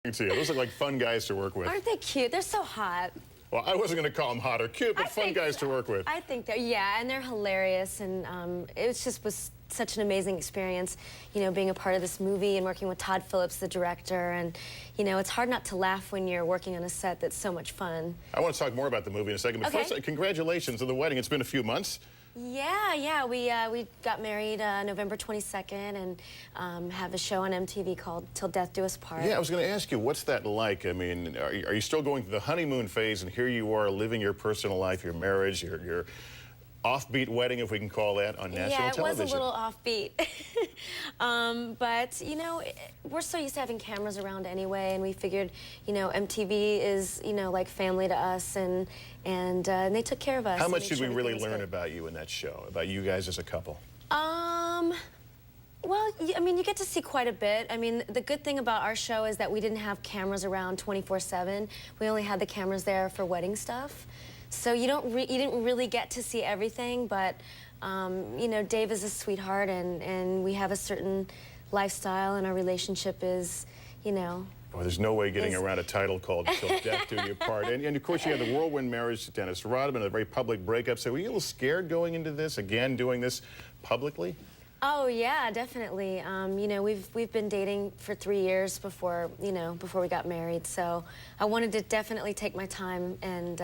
To you. Those look like fun guys to work with. Aren't they cute? They're so hot. Well, I wasn't going to call them hot or cute, but fun guys to work with. I think they're, yeah, and they're hilarious, and it was such an amazing experience, you know, being a part of this movie and working with Todd Phillips, the director, and, you know, it's hard not to laugh when you're working on a set that's so much fun. I want to talk more about the movie in a second, but first, congratulations on the wedding. It's been a few months. Yeah, we got married November 22nd and have a show on MTV called Till Death Do Us Part. Yeah, I was going to ask you, what's that like? I mean, are you still going through the honeymoon phase, and here you are living your personal life, your marriage, your offbeat wedding, if we can call that, on national television? Yeah, it was a little offbeat. But, you know, we're so used to having cameras around anyway, and we figured, you know, MTV is, you know, like family to us, and they took care of us. How much did we really learn about you in that show, about you guys as a couple? Well, I mean, you get to see quite a bit. I mean, the good thing about our show is that we didn't have cameras around 24/7. We only had the cameras there for wedding stuff. So you didn't really get to see everything, but you know, Dave is a sweetheart, and we have a certain lifestyle, and our relationship is, you know. Well, there's no way getting around a title called Till Death Do You Part. And of course, you had the whirlwind marriage to Dennis Rodman, a very public breakup. So were you a little scared going into this, again, doing this publicly? Oh yeah, definitely. You know, we've been dating for 3 years before we got married. So I wanted to definitely take my time and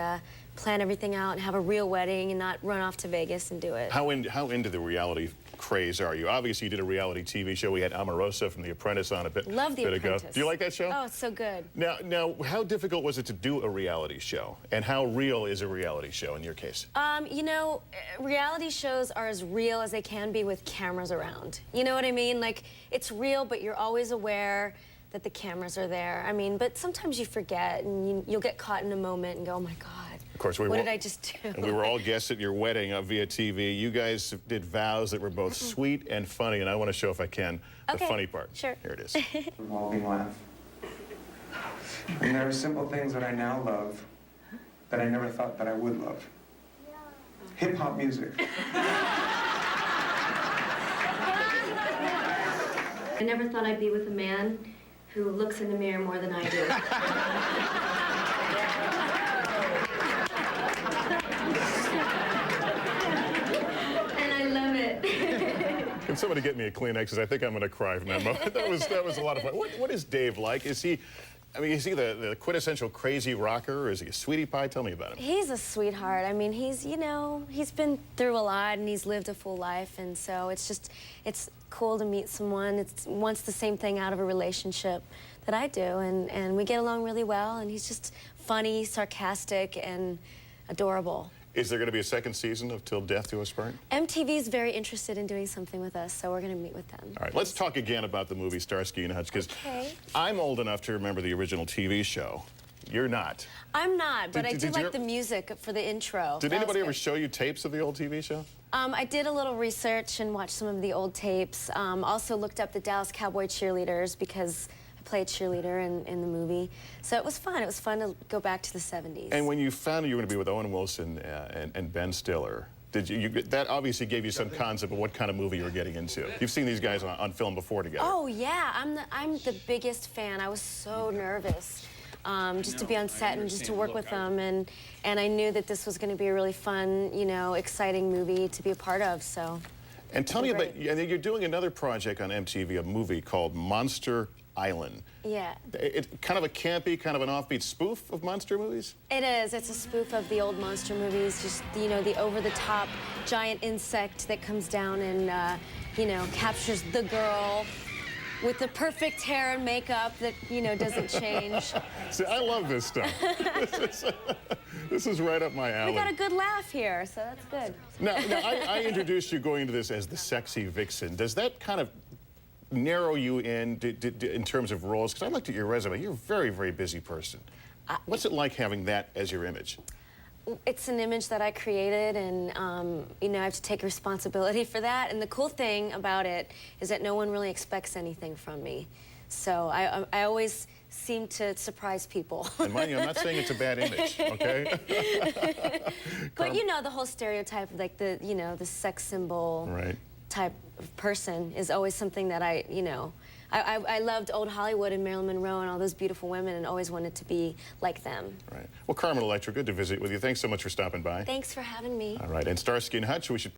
plan everything out and have a real wedding and not run off to Vegas and do it. How into the reality craze are you? Obviously, you did a reality TV show. We had Omarosa from The Apprentice on a bit Love The Apprentice. ago. Do you like that show? Oh, it's so good. Now, how difficult was it to do a reality show? And how real is a reality show in your case? You know, reality shows are as real as they can be with cameras around. You know what I mean? Like, it's real, but you're always aware that the cameras are there. I mean, but sometimes you forget, and you'll get caught in a moment and go, oh my God. Of course, what did I just do? And we were all guests at your wedding via TV. You guys did vows that were both sweet and funny, and I want to show, if I can, the funny part. Sure. Here it is. Revolving laugh. And there are simple things that I now love that I never thought that I would love. Hip-hop music. I never thought I'd be with a man who looks in the mirror more than I do. Can somebody get me a Kleenex? Because I think I'm going to cry from that moment. That was a lot of fun. What is Dave like? Is he the quintessential crazy rocker, or is he a sweetie pie? Tell me about him. He's a sweetheart. I mean, you know, he's been through a lot, and he's lived a full life, and so it's cool to meet someone that wants the same thing out of a relationship that I do, and we get along really well, and he's just funny, sarcastic, and adorable. Is there going to be a second season of Till Death Do Us Part? MTV is very interested in doing something with us, so we're going to meet with them. All right, let's talk again about the movie Starsky and Hutch, because I'm old enough to remember the original TV show. You're not. I'm not, but I do like the music for the intro. Did anybody ever show you tapes of the old TV show? I did a little research and watched some of the old tapes. Also looked up the Dallas Cowboy cheerleaders because I played cheerleader in the movie. So it was fun. It was fun to go back to the 70s. And when you found you were going to be with Owen Wilson and Ben Stiller, that obviously gave you some concept of what kind of movie you were getting into. You've seen these guys on film before together. Oh yeah, I'm the biggest fan. I was so nervous. Just to be on set and just to work with them, and I knew that this was going to be a really fun, you know, exciting movie to be a part of. So. And tell me about, you're doing another project on MTV, a movie called Monster Island. Yeah. It's kind of a campy, kind of an offbeat spoof of monster movies? It is. It's a spoof of the old monster movies. Just, you know, the over-the-top giant insect that comes down and, you know, captures the girl with the perfect hair and makeup that, you know, doesn't change. See, I love this stuff. This is right up my alley. We got a good laugh here, so that's good. Now I introduced you going into this as the sexy vixen. Does that kind of narrow you in terms of roles? Because I looked at your resume. You're a very, very busy person. What's it like having that as your image? It's an image that I created, and you know, I have to take responsibility for that. And the cool thing about it is that no one really expects anything from me. So I always seem to surprise people. And mind you, I'm not saying it's a bad image, okay? But you know, the whole stereotype of like the, you know, the sex symbol type of person is always something that I I loved old Hollywood and Marilyn Monroe and all those beautiful women and always wanted to be like them. Right. Well, Carmen Electra, good to visit with you. Thanks so much for stopping by. Thanks for having me. All right, and Starsky and Hutch, we should